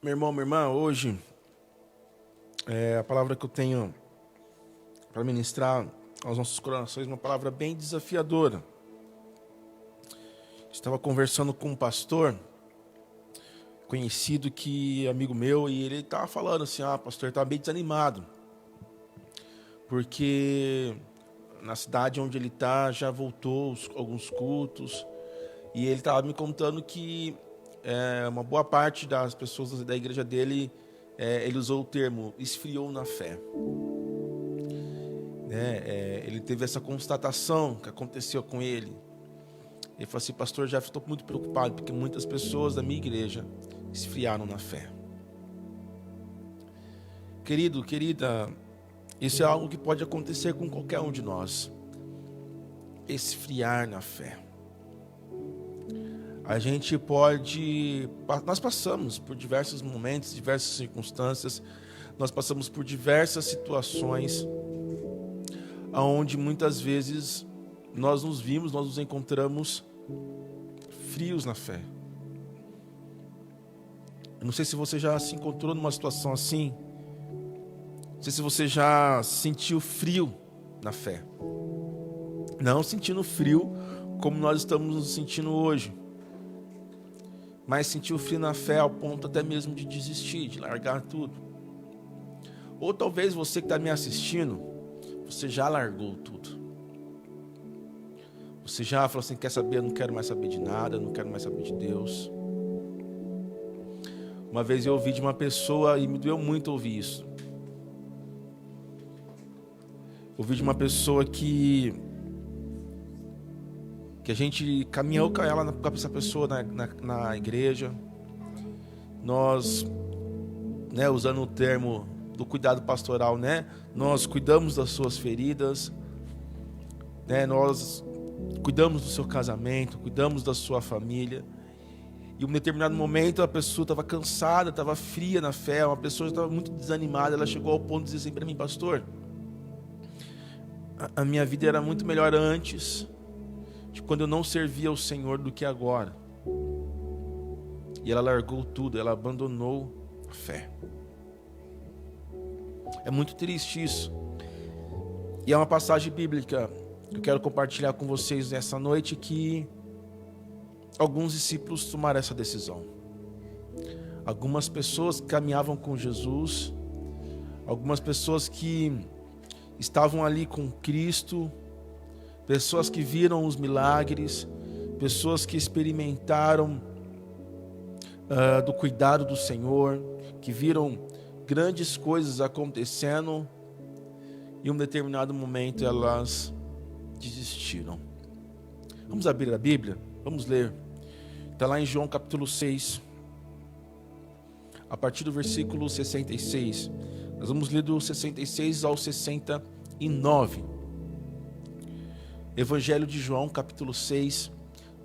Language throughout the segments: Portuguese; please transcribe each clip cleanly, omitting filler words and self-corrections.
Meu irmão, minha irmã, hoje a palavra que eu tenho para ministrar aos nossos corações é uma palavra bem desafiadora. Estava conversando com um pastor conhecido, amigo meu, e ele estava falando assim, pastor, estava bem desanimado, porque na cidade onde ele está já voltou alguns cultos, e ele estava me contando que uma boa parte das pessoas da igreja dele, ele usou o termo esfriou na fé. Ele teve essa constatação que aconteceu com ele. Ele falou assim, pastor, já estou muito preocupado, porque muitas pessoas da minha igreja esfriaram na fé. Querido, querida, isso é algo que pode acontecer com qualquer um de nós. Esfriar na fé. Nós passamos por diversos momentos, diversas circunstâncias, nós passamos por diversas situações, onde muitas vezes nós nos encontramos frios na fé. Eu não sei se você já se encontrou numa situação assim, não sei se você já sentiu frio na fé. Não sentindo frio como nós estamos nos sentindo hoje, mas sentiu frio na fé ao ponto até mesmo de desistir, de largar tudo. Ou talvez você que está me assistindo, você já largou tudo. Você já falou assim, quer saber, eu não quero mais saber de nada, eu não quero mais saber de Deus. Uma vez eu ouvi de uma pessoa, e me doeu muito ouvir isso. Ouvi de uma pessoa que a gente caminhou com ela, com essa pessoa na igreja. Nós, usando o termo do cuidado pastoral, nós cuidamos das suas feridas, nós cuidamos do seu casamento, cuidamos da sua família. E em um determinado momento a pessoa estava cansada, estava fria na fé, uma pessoa estava muito desanimada. Ela chegou ao ponto de dizer assim para mim, pastor, a minha vida era muito melhor antes, de quando eu não servia ao Senhor, do que agora. E ela largou tudo, ela abandonou a fé. É muito triste isso. E é uma passagem bíblica que eu quero compartilhar com vocês nessa noite, que alguns discípulos tomaram essa decisão. Algumas pessoas que caminhavam com Jesus, algumas pessoas que estavam ali com Cristo, pessoas que viram os milagres, pessoas que experimentaram do cuidado do Senhor, que viram grandes coisas acontecendo, e em um determinado momento elas desistiram. Vamos abrir a Bíblia? Vamos ler. Está lá em João capítulo 6, a partir do versículo 66. Nós vamos ler do 66 ao 69. Evangelho de João capítulo 6,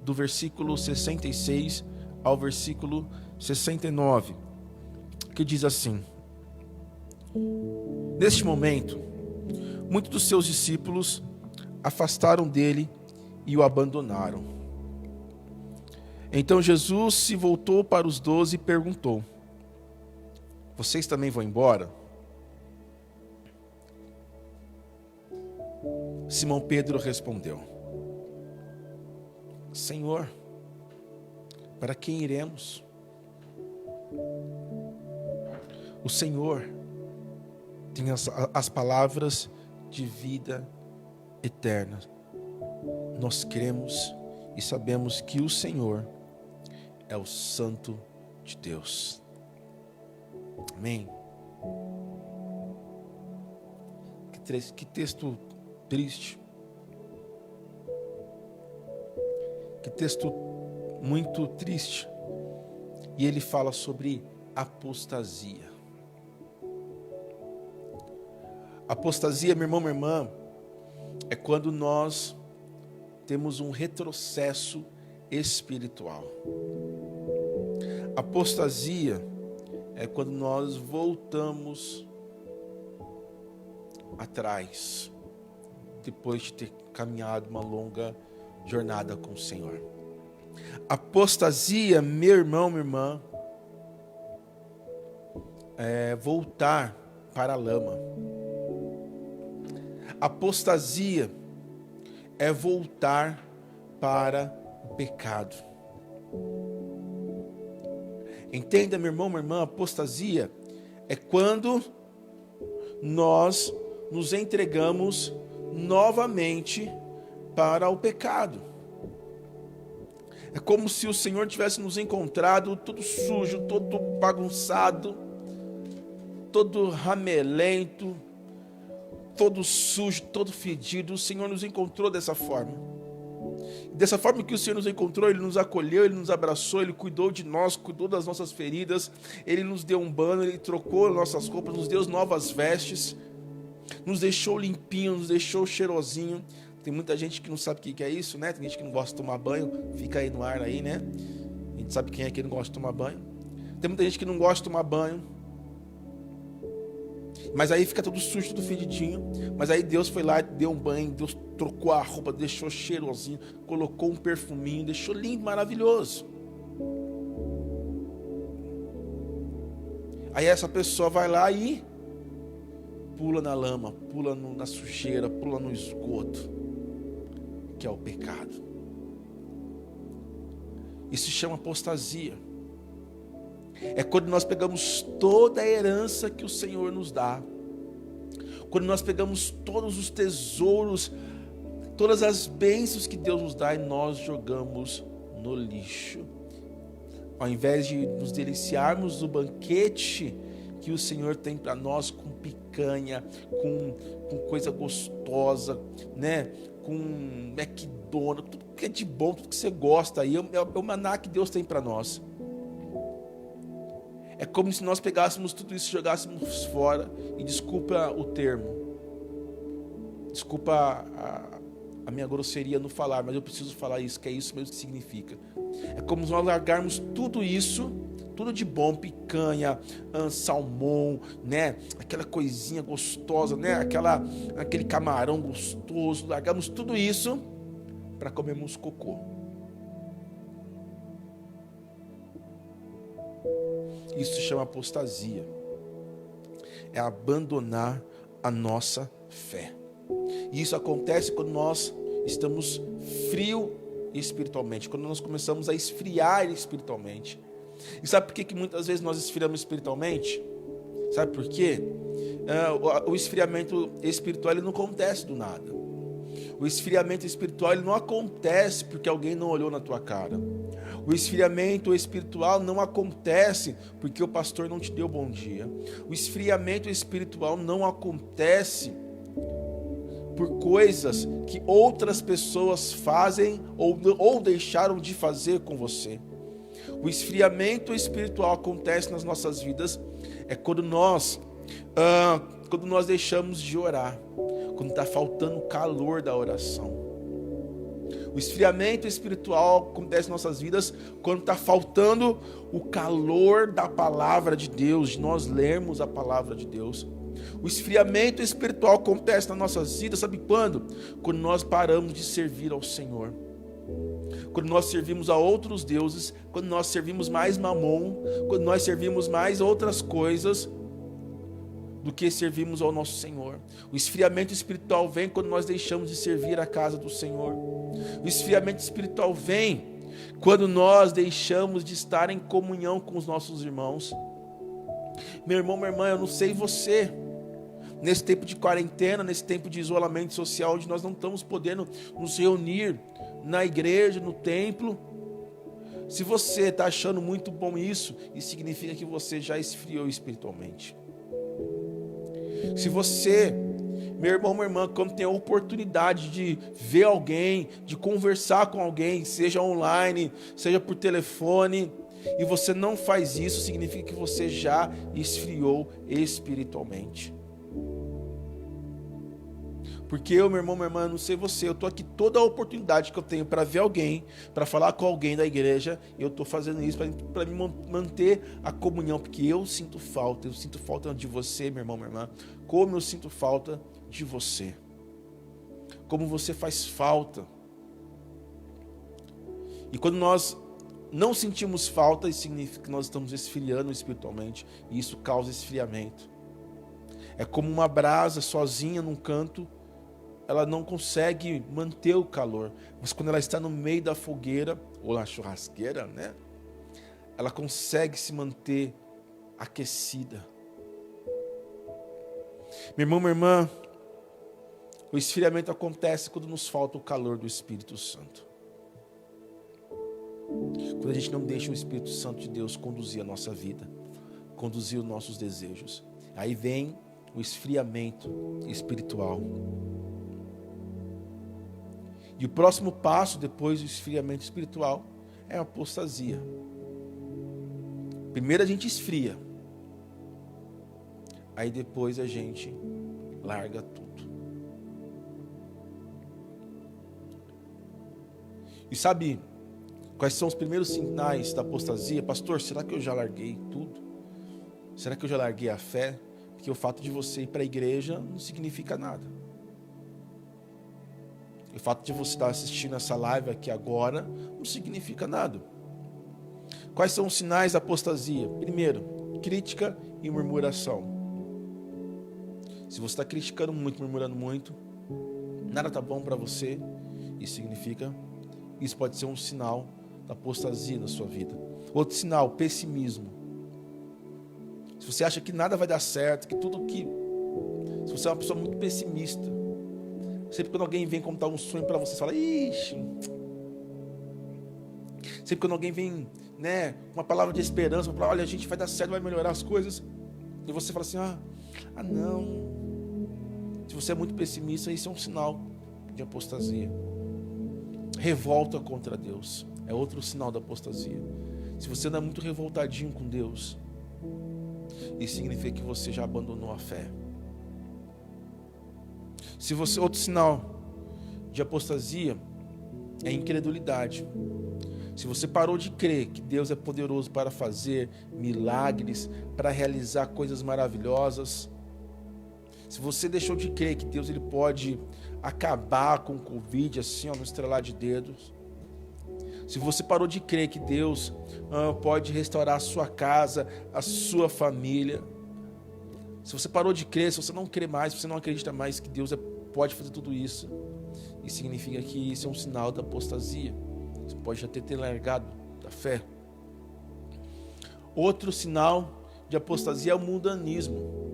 do versículo 66 ao versículo 69, que diz assim: Neste momento, muitos dos seus discípulos afastaram dele e o abandonaram. Então Jesus se voltou para os 12 e perguntou: Vocês também vão embora? Simão Pedro respondeu: Senhor, para quem iremos? O Senhor tem as palavras de vida eterna. Nós cremos e sabemos que o Senhor é o Santo de Deus. Amém. Que texto triste. Que texto muito triste. E ele fala sobre apostasia. Apostasia, meu irmão, minha irmã, é quando nós temos um retrocesso espiritual. Apostasia é quando nós voltamos atrás, depois de ter caminhado uma longa jornada com o Senhor. Apostasia, meu irmão, minha irmã, voltar para a lama. Apostasia é voltar para o pecado. Entenda, meu irmão, minha irmã, apostasia é quando nós nos entregamos novamente para o pecado. É como se o Senhor tivesse nos encontrado todo sujo, todo bagunçado, todo ramelento, todo sujo, todo fedido. O Senhor nos encontrou dessa forma. Dessa forma que o Senhor nos encontrou, Ele nos acolheu, Ele nos abraçou, Ele cuidou de nós, cuidou das nossas feridas, Ele nos deu um banho, Ele trocou nossas roupas, nos deu novas vestes, nos deixou limpinho, nos deixou cheirosinho. Tem muita gente que não sabe o que é isso, né? Tem gente que não gosta de tomar banho, fica aí no ar aí, né? A gente sabe quem é que não gosta de tomar banho. Tem muita gente que não gosta de tomar banho, mas aí fica tudo sujo, tudo fedidinho. Mas aí Deus foi lá, deu um banho, Deus trocou a roupa, deixou cheirosinho, colocou um perfuminho, deixou lindo, maravilhoso. Aí essa pessoa vai lá e pula na lama, pula na sujeira, pula no esgoto, que é o pecado. Isso se chama apostasia. É quando nós pegamos toda a herança que o Senhor nos dá, quando nós pegamos todos os tesouros, todas as bênçãos que Deus nos dá e nós jogamos no lixo. Ao invés de nos deliciarmos do banquete que o Senhor tem para nós, com picanha, com coisa gostosa, né? Com McDonald's, tudo que é de bom, tudo que você gosta aí, é o maná que Deus tem para nós. É como se nós pegássemos tudo isso e jogássemos fora. E desculpa o termo, desculpa a minha grosseria no falar, mas eu preciso falar isso, que é isso mesmo que significa. É como se nós largarmos tudo isso, tudo de bom, picanha, salmão, né? Aquela coisinha gostosa, né? Aquele camarão gostoso, largamos tudo isso para comermos cocô. Isso se chama apostasia. É abandonar a nossa fé. E isso acontece quando nós estamos frios espiritualmente, quando nós começamos a esfriar espiritualmente. E sabe por que muitas vezes nós esfriamos espiritualmente? Sabe por quê? O esfriamento espiritual ele não acontece do nada. O esfriamento espiritual ele não acontece porque alguém não olhou na tua cara. O esfriamento espiritual não acontece porque o pastor não te deu bom dia. O esfriamento espiritual não acontece por coisas que outras pessoas fazem ou deixaram de fazer com você. O esfriamento espiritual acontece nas nossas vidas quando nós deixamos de orar, quando está faltando o calor da oração. O esfriamento espiritual acontece nas nossas vidas quando está faltando o calor da palavra de Deus, de nós lermos a palavra de Deus. O esfriamento espiritual acontece nas nossas vidas, sabe quando? Quando nós paramos de servir ao Senhor. Quando nós servimos a outros deuses, quando nós servimos mais mamon, quando nós servimos mais outras coisas do que servimos ao nosso Senhor. O esfriamento espiritual vem quando nós deixamos de servir a casa do Senhor. O esfriamento espiritual vem quando nós deixamos de estar em comunhão com os nossos irmãos. Meu irmão, minha irmã, eu não sei você, nesse tempo de quarentena, nesse tempo de isolamento social, onde nós não estamos podendo nos reunir na igreja, no templo. Se você está achando muito bom isso significa que você já esfriou espiritualmente. Se você, meu irmão, minha irmã, quando tem a oportunidade de ver alguém, de conversar com alguém, seja online, seja por telefone, e você não faz isso, significa que você já esfriou espiritualmente. Porque eu, meu irmão, minha irmã, não sei você, eu estou aqui toda a oportunidade que eu tenho para ver alguém, para falar com alguém da igreja, eu estou fazendo isso para me manter a comunhão, porque eu sinto falta de você, meu irmão, minha irmã, como eu sinto falta de você, como você faz falta. E quando nós não sentimos falta, isso significa que nós estamos esfriando espiritualmente, e isso causa esfriamento. É como uma brasa sozinha num canto, ela não consegue manter o calor, mas quando ela está no meio da fogueira, ou na churrasqueira, né? Ela consegue se manter aquecida. Meu irmão, minha irmã, o esfriamento acontece quando nos falta o calor do Espírito Santo. Quando a gente não deixa o Espírito Santo de Deus conduzir a nossa vida, conduzir os nossos desejos. Aí vem o esfriamento espiritual. E o próximo passo depois do esfriamento espiritual é a apostasia. Primeiro a gente esfria. Aí depois a gente larga tudo. E sabe quais são os primeiros sinais da apostasia? Pastor, será que eu já larguei tudo? Será que eu já larguei a fé? Porque o fato de você ir para a igreja não significa nada. O fato de você estar assistindo essa live aqui agora não significa nada. Quais são os sinais da apostasia? Primeiro, crítica e murmuração. Se você está criticando muito, murmurando muito, nada está bom para você, isso pode ser um sinal da apostasia na sua vida. Outro sinal, pessimismo. Se você acha que nada vai dar certo, se você é uma pessoa muito pessimista, sempre quando alguém vem contar um sonho para você, você fala, ixi. Sempre quando alguém vem, né, uma palavra de esperança, fala, olha, a gente vai dar certo, vai melhorar as coisas, e você fala assim, não. Se você é muito pessimista, isso é um sinal de apostasia. Revolta contra Deus é outro sinal da apostasia. Se você não é muito revoltadinho com Deus, isso significa que você já abandonou a fé. Outro sinal de apostasia é incredulidade. Se você parou de crer que Deus é poderoso para fazer milagres, para realizar coisas maravilhosas, se você deixou de crer que Deus ele pode acabar com o Covid assim, no estrelar de dedos, se você parou de crer que Deus pode restaurar a sua casa, a sua família, se você parou de crer, se você não crê mais, se você não acredita mais que Deus pode fazer tudo isso, isso significa que isso é um sinal da apostasia. Você pode já ter largado da fé. Outro sinal de apostasia é o mundanismo.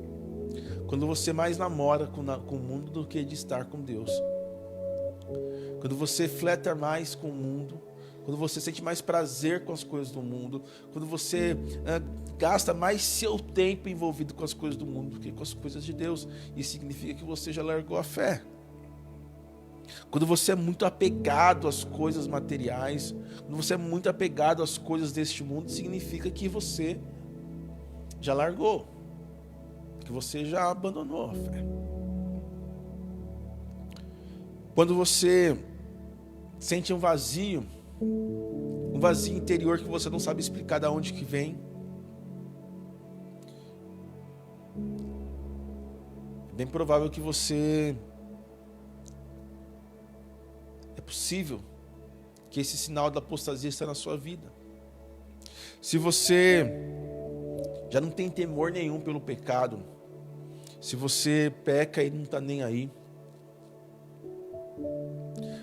Quando você mais namora com o mundo do que de estar com Deus. Quando você fleta mais com o mundo, quando você sente mais prazer com as coisas do mundo, quando você gasta mais seu tempo envolvido com as coisas do mundo do que com as coisas de Deus, isso significa que você já largou a fé. Quando você é muito apegado às coisas materiais, quando você é muito apegado às coisas deste mundo, significa que você já largou, que você já abandonou a fé. Quando você sente um vazio interior que você não sabe explicar de onde que vem, é bem provável que é possível que esse sinal da apostasia está na sua vida. Se você já não tem temor nenhum pelo pecado, se você peca e não está nem aí,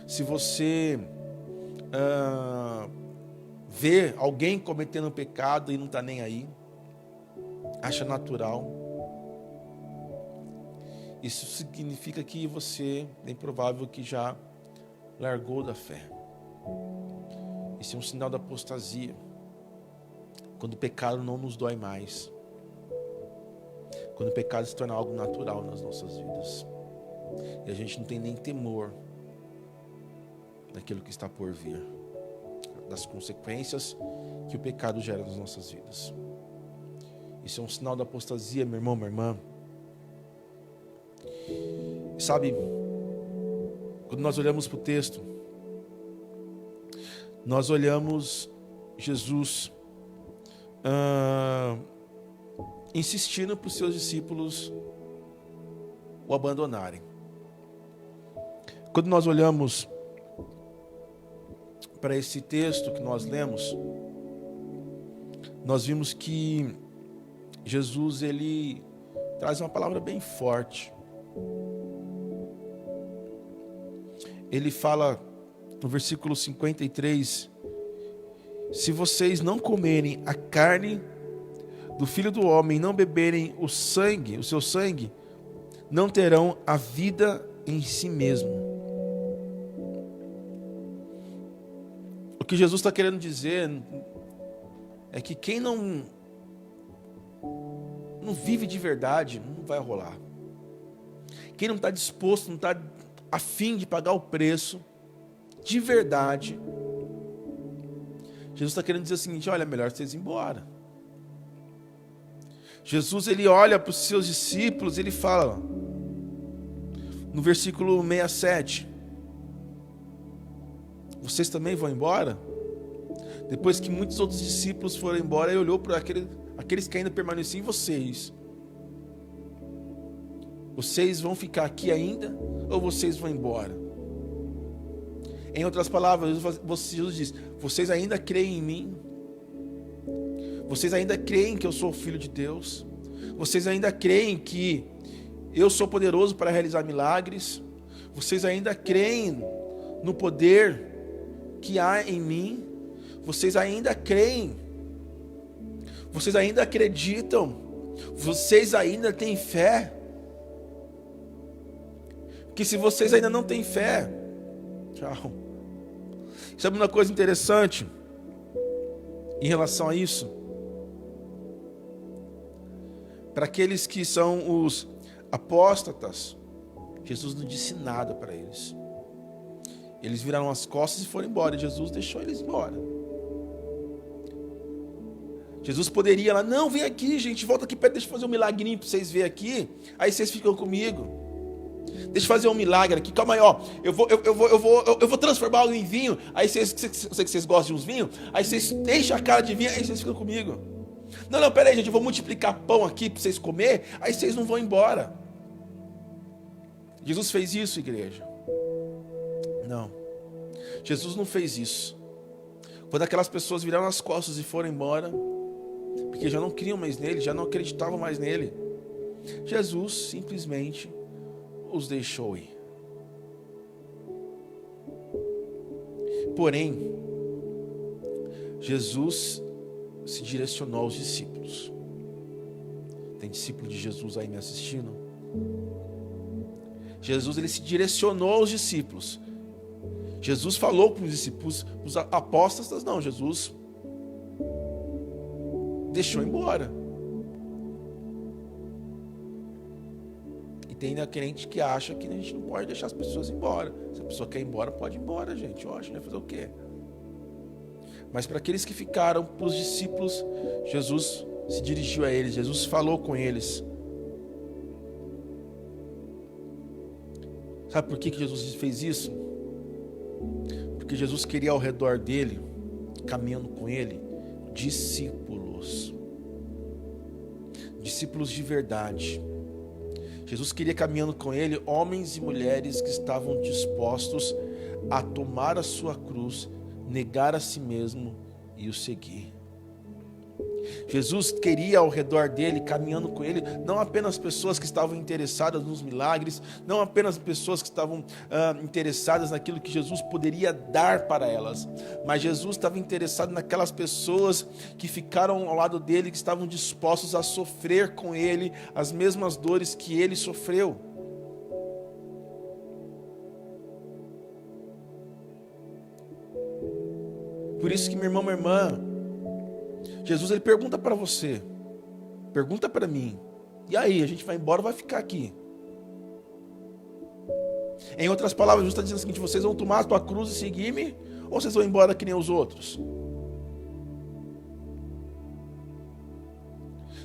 se você vê alguém cometendo pecado e não está nem aí, acha natural, isso significa que você, bem provável que já largou da fé. Isso é um sinal da apostasia. Quando o pecado não nos dói mais. Quando o pecado se torna algo natural nas nossas vidas. E a gente não tem nem temor daquilo que está por vir. Das consequências que o pecado gera nas nossas vidas. Isso é um sinal da apostasia, meu irmão, minha irmã. E sabe, quando nós olhamos para o texto, nós olhamos Jesus insistindo para os seus discípulos o abandonarem. Quando nós olhamos para esse texto que nós lemos, nós vimos que Jesus, ele traz uma palavra bem forte. Ele fala no versículo 53, se vocês não comerem a carne do Filho do Homem, não beberem o seu sangue, não terão a vida em si mesmo. O que Jesus está querendo dizer é que quem não vive de verdade, não vai rolar. Quem não está disposto, não está a fim de pagar o preço, de verdade, Jesus está querendo dizer o seguinte: olha, é melhor vocês ir embora. Jesus, ele olha para os seus discípulos, ele fala, no versículo 67, vocês também vão embora? Depois que muitos outros discípulos foram embora, ele olhou para aqueles que ainda permaneciam: vocês vão ficar aqui ainda ou vocês vão embora? Em outras palavras, Jesus diz: vocês ainda creem em mim? Vocês ainda creem que eu sou o Filho de Deus? Vocês ainda creem que eu sou poderoso para realizar milagres? Vocês ainda creem no poder que há em mim? Vocês ainda creem? Vocês ainda acreditam? Vocês ainda têm fé? Que se vocês ainda não têm fé, tchau. Sabe uma coisa interessante em relação a isso? Para aqueles que são os apóstatas, Jesus não disse nada para eles. Eles viraram as costas e foram embora, e Jesus deixou eles embora. Jesus poderia lá: não, vem aqui, gente, volta aqui perto, deixa eu fazer um milagrinho para vocês verem aqui, aí vocês ficam comigo. Deixa eu fazer um milagre aqui, calma aí, ó. Eu vou transformar algo em vinho. Aí eu sei que vocês gostam de uns vinhos. Aí vocês enchem a cara de vinho, aí vocês ficam comigo. Não, peraí, gente, eu vou multiplicar pão aqui para vocês comer. Aí vocês não vão embora. Jesus fez isso, igreja? Não. Jesus não fez isso. Quando aquelas pessoas viraram as costas e foram embora, porque já não criam mais nele, já não acreditavam mais nele, Jesus simplesmente os deixou ir. Porém, Jesus se direcionou aos discípulos. Tem discípulo de Jesus aí me assistindo? Jesus, ele se direcionou aos discípulos. Jesus falou para os discípulos, os apóstolos não, Jesus deixou embora. Tem ainda crente que acha que a gente não pode deixar as pessoas embora. Se a pessoa quer ir embora, pode ir embora, gente. Eu acho, vai fazer o quê? Mas para aqueles que ficaram, para os discípulos, Jesus se dirigiu a eles, Jesus falou com eles. Sabe por que Jesus fez isso? Porque Jesus queria ao redor dele, caminhando com ele, discípulos. Discípulos de verdade. Jesus queria, caminhando com ele, homens e mulheres que estavam dispostos a tomar a sua cruz, negar a si mesmo e o seguir. Jesus queria ao redor dele, caminhando com ele, não apenas pessoas que estavam interessadas nos milagres, não apenas pessoas que estavam interessadas naquilo que Jesus poderia dar para elas, mas Jesus estava interessado naquelas pessoas que ficaram ao lado dele, que estavam dispostos a sofrer com ele as mesmas dores que ele sofreu. Por isso que, meu irmão, minha irmã, Jesus, ele pergunta para você, pergunta para mim: e aí, a gente vai embora ou vai ficar aqui? Em outras palavras, Jesus está dizendo o seguinte: vocês vão tomar a tua cruz e seguir-me, ou vocês vão embora que nem os outros?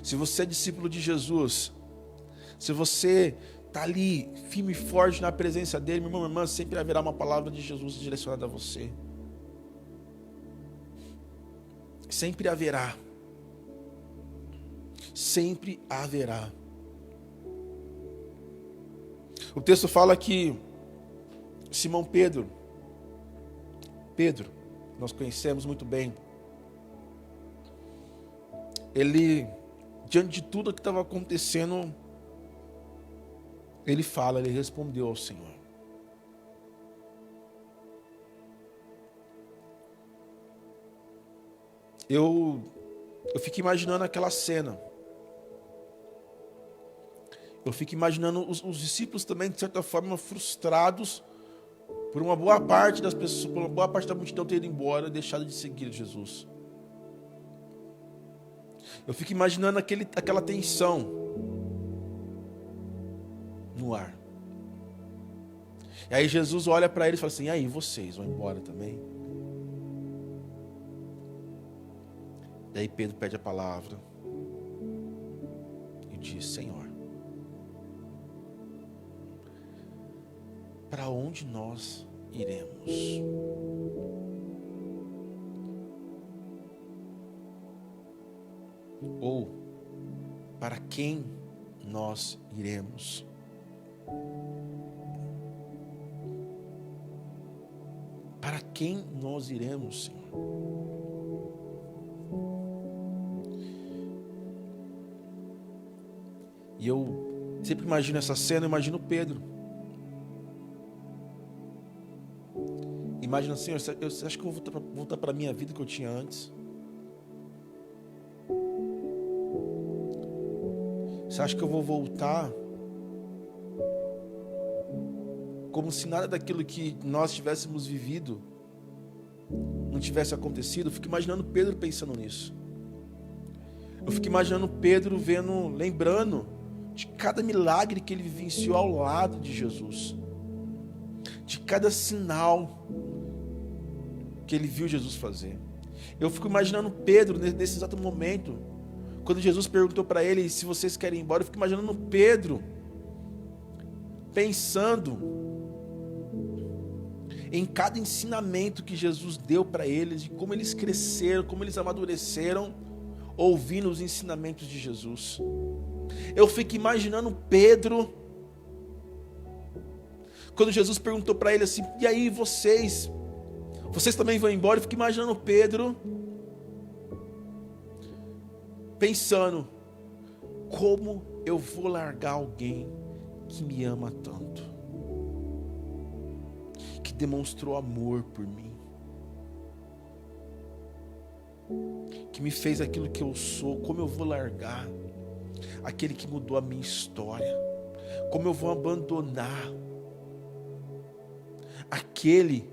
Se você é discípulo de Jesus, se você está ali, firme e forte na presença dele, meu irmão, minha irmã, sempre haverá uma palavra de Jesus direcionada a você. Sempre haverá. Sempre haverá. O texto fala que Simão Pedro, nós conhecemos muito bem. ele, diante de tudo que estava acontecendo, ele respondeu ao Senhor. Eu fico imaginando aquela cena. Eu fico imaginando os discípulos também, de certa forma, frustrados por uma boa parte das pessoas, por uma boa parte da multidão ter ido embora e deixado de seguir Jesus. Eu fico imaginando aquela tensão no ar. E aí Jesus olha para eles e fala assim: e aí, vocês vão embora também? E aí Pedro pede a palavra e diz: Senhor, para onde nós iremos? Ou para quem nós iremos? Para quem nós iremos, Senhor? E eu sempre imagino essa cena, eu imagino Pedro. Imagina, Senhor, eu acho que eu vou voltar para a minha vida que eu tinha antes? Você acha que eu vou voltar como se nada daquilo que nós tivéssemos vivido não tivesse acontecido? Eu fico imaginando Pedro pensando nisso. Eu fico imaginando Pedro lembrando de cada milagre que ele vivenciou ao lado de Jesus, de cada sinal que ele viu Jesus fazer. Eu fico imaginando Pedro nesse exato momento, quando Jesus perguntou para ele se vocês querem ir embora. Eu fico imaginando Pedro pensando em cada ensinamento que Jesus deu para eles, de como eles cresceram, como eles amadureceram ouvindo os ensinamentos de Jesus. Eu fico imaginando Pedro quando Jesus perguntou para ele assim: e aí, vocês também vão embora? Eu fico imaginando Pedro pensando: como eu vou largar alguém que me ama tanto, que demonstrou amor por mim, que me fez aquilo que eu sou? Como eu vou largar aquele que mudou a minha história? Como eu vou abandonar aquele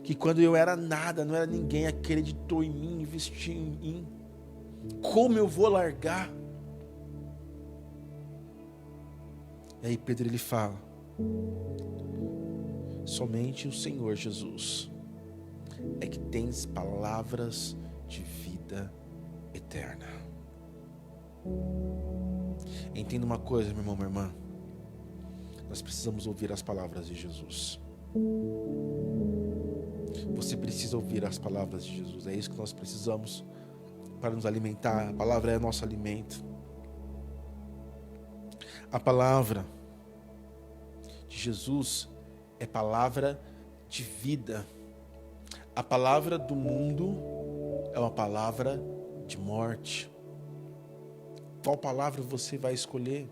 que, quando eu era nada, não era ninguém, acreditou em mim, investiu em mim? Como eu vou largar? E aí Pedro, ele fala: somente o Senhor Jesus é que tem palavras de vida eterna. Entenda uma coisa, meu irmão, minha irmã: nós precisamos ouvir as palavras de Jesus. Você precisa ouvir as palavras de Jesus. É isso que nós precisamos para nos alimentar. A palavra é nosso alimento. A palavra de Jesus é palavra de vida. A palavra do mundo é uma palavra de morte. Qual palavra você vai escolher?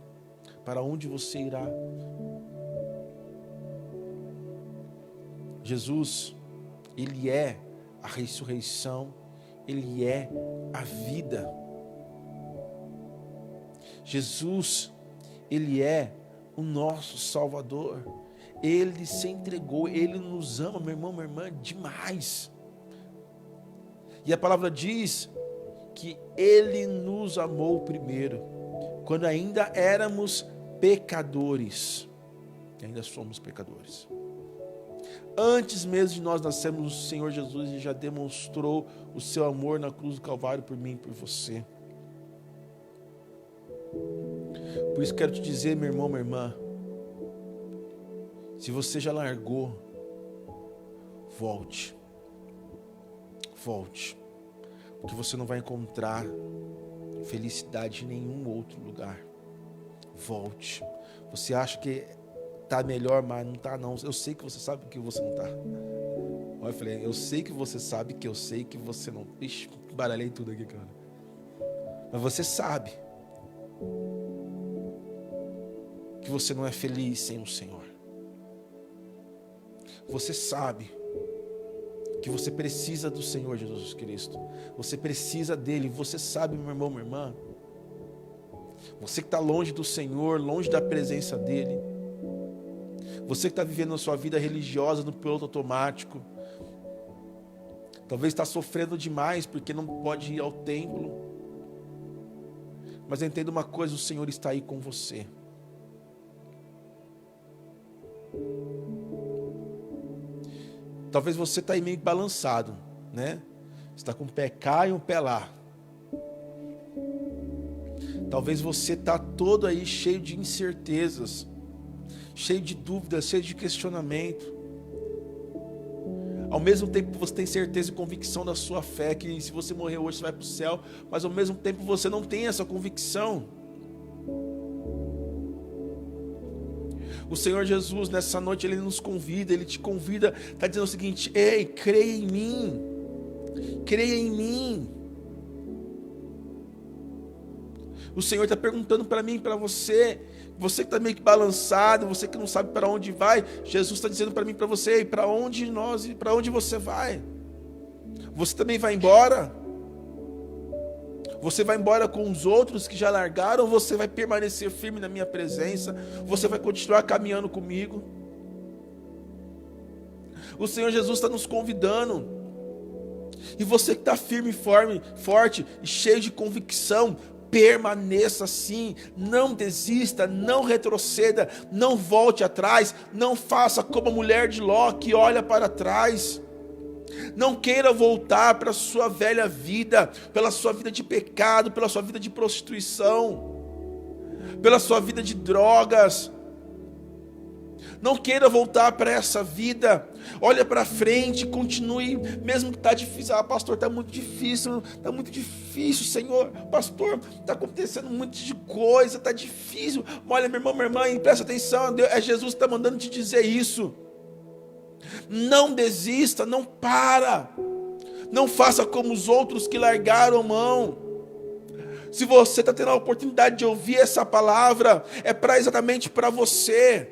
Para onde você irá? Jesus, Ele é a ressurreição, Ele é a vida. Jesus, Ele é o nosso Salvador. Ele se entregou, Ele nos ama, meu irmão, minha irmã, demais. E a palavra diz que Ele nos amou primeiro, quando ainda éramos pecadores. E ainda somos pecadores. Antes mesmo de nós nascermos, o Senhor Jesus já demonstrou o seu amor na cruz do Calvário por mim e por você. Por isso quero te dizer, meu irmão, minha irmã, se você já largou, volte. Volte. Porque você não vai encontrar felicidade em nenhum outro lugar. Volte. Você acha que está melhor, mas não está não. Eu sei que você sabe que você não está. Eu falei, eu sei que você sabe que eu sei que você não. Ixi, baralhei tudo aqui, cara. Mas você sabe que você não é feliz sem o Senhor. Você sabe que você precisa do Senhor Jesus Cristo. Você precisa dele. Você sabe, meu irmão, minha irmã. Você que está longe do Senhor, longe da presença dele. Você que está vivendo a sua vida religiosa no piloto automático. Talvez está sofrendo demais porque não pode ir ao templo. Mas entenda uma coisa, o Senhor está aí com você. Talvez você está aí meio balançado, né? Você está com um pé cá e um pé lá. Talvez você está todo aí cheio de incertezas, cheio de dúvidas, cheio de questionamento. Ao mesmo tempo você tem certeza e convicção da sua fé, que se você morrer hoje você vai para o céu, mas ao mesmo tempo você não tem essa convicção. O Senhor Jesus, nessa noite, Ele nos convida, Ele te convida, está dizendo o seguinte: ei, creia em mim, creia em mim. O Senhor está perguntando para mim, para você, você que está meio que balançado, você que não sabe para onde vai, Jesus está dizendo para mim, para você: ei, para onde você vai? Você também vai embora? Você vai embora com os outros que já largaram, ou você vai permanecer firme na minha presença? Você vai continuar caminhando comigo? O Senhor Jesus está nos convidando. E você que está firme, forte e cheio de convicção, permaneça assim, não desista, não retroceda, não volte atrás, não faça como a mulher de Ló que olha para trás. Não queira voltar para a sua velha vida, pela sua vida de pecado, pela sua vida de prostituição, pela sua vida de drogas. Não queira voltar para essa vida. Olha para frente, continue, mesmo que está difícil. Ah, pastor, está muito difícil, Senhor. Pastor, está acontecendo um monte de coisa, está difícil. Olha, meu irmão, minha irmã, presta atenção, é Jesus que está mandando te dizer isso. Não desista, não para. Não faça como os outros que largaram mão. Se você está tendo a oportunidade de ouvir essa palavra, é exatamente para você,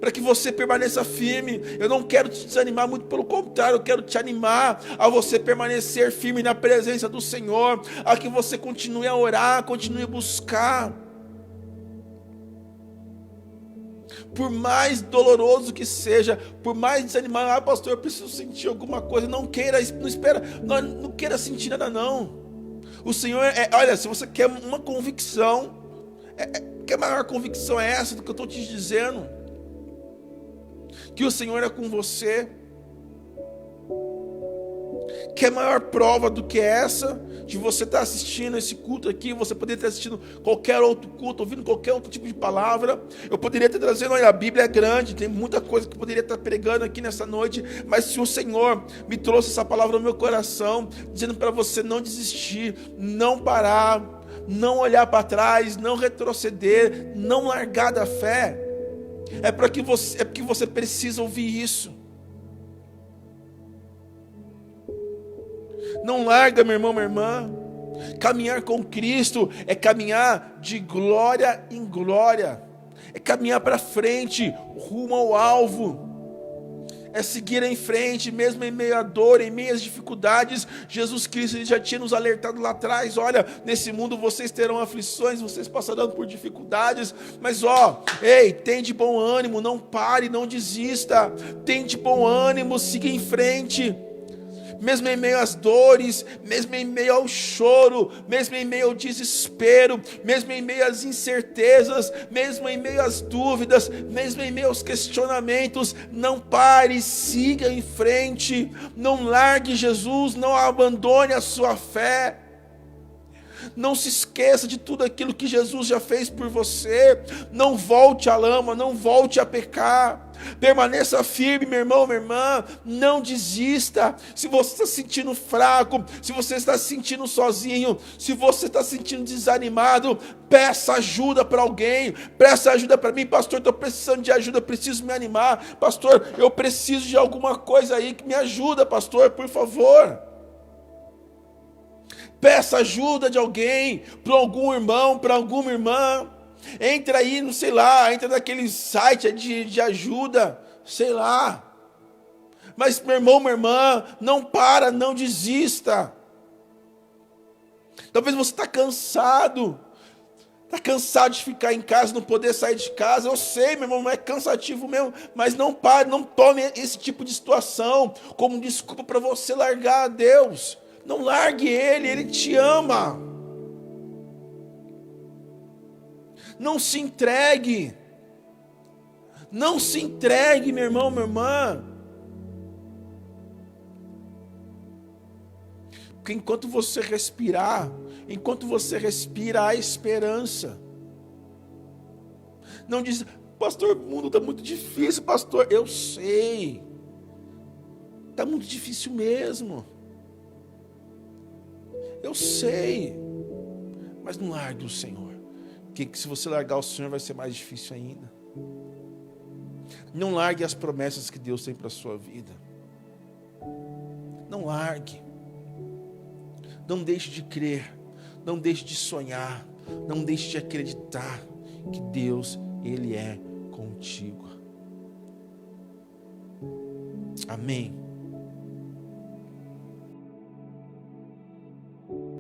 para que você permaneça firme. Eu não quero te desanimar, muito pelo contrário, eu quero te animar a você permanecer firme na presença do Senhor, a que você continue a orar, continue a buscar. Por mais doloroso que seja, por mais desanimado, pastor, eu preciso sentir alguma coisa. Não queira sentir nada não. O Senhor olha, se você quer uma convicção, que maior convicção é essa do que eu estou te dizendo? Que o Senhor é com você. Que maior prova do que essa, de você estar assistindo esse culto aqui, você poderia estar assistindo qualquer outro culto, ouvindo qualquer outro tipo de palavra. Eu poderia estar trazendo, olha, a Bíblia é grande, tem muita coisa que eu poderia estar pregando aqui nessa noite, mas se o Senhor me trouxe essa palavra no meu coração, dizendo para você não desistir, não parar, não olhar para trás, não retroceder, não largar da fé, é porque você precisa ouvir isso. Não larga, meu irmão, minha irmã. Caminhar com Cristo é caminhar de glória em glória. É caminhar para frente, rumo ao alvo. É seguir em frente, mesmo em meio à dor, em meio às dificuldades. Jesus Cristo, Ele já tinha nos alertado lá atrás: olha, nesse mundo vocês terão aflições, vocês passarão por dificuldades, mas ei, tem de bom ânimo, não pare, não desista. Tem de bom ânimo, siga em frente. Mesmo em meio às dores, mesmo em meio ao choro, mesmo em meio ao desespero, mesmo em meio às incertezas, mesmo em meio às dúvidas, mesmo em meio aos questionamentos, não pare, siga em frente, não largue Jesus, não abandone a sua fé. Não se esqueça de tudo aquilo que Jesus já fez por você. Não volte à lama, não volte a pecar. Permaneça firme, meu irmão, minha irmã. Não desista. Se você está se sentindo fraco, se você está se sentindo sozinho, se você está se sentindo desanimado, peça ajuda para alguém. Peça ajuda para mim. Pastor, estou precisando de ajuda, preciso me animar. Pastor, eu preciso de alguma coisa aí que me ajuda, pastor, por favor. Peça ajuda de alguém, para algum irmão, para alguma irmã. Entra aí, não sei lá, entra naquele site de ajuda, sei lá. Mas meu irmão, minha irmã, não para, não desista. Talvez você está cansado. Está cansado de ficar em casa, não poder sair de casa. Eu sei, meu irmão, não é cansativo mesmo. Mas não pare, não tome esse tipo de situação como desculpa para você largar a Deus. Não largue Ele, Ele te ama. Não se entregue. Não se entregue, meu irmão, minha irmã. Porque enquanto você respirar, enquanto você respira, há esperança. Não diz, pastor, o mundo está muito difícil, pastor. Eu sei. Está muito difícil mesmo. Eu sei. Mas não largue o Senhor. Porque se você largar o Senhor, vai ser mais difícil ainda. Não largue as promessas que Deus tem para a sua vida. Não largue. Não deixe de crer. Não deixe de sonhar. Não deixe de acreditar que Deus, Ele é contigo. Amém.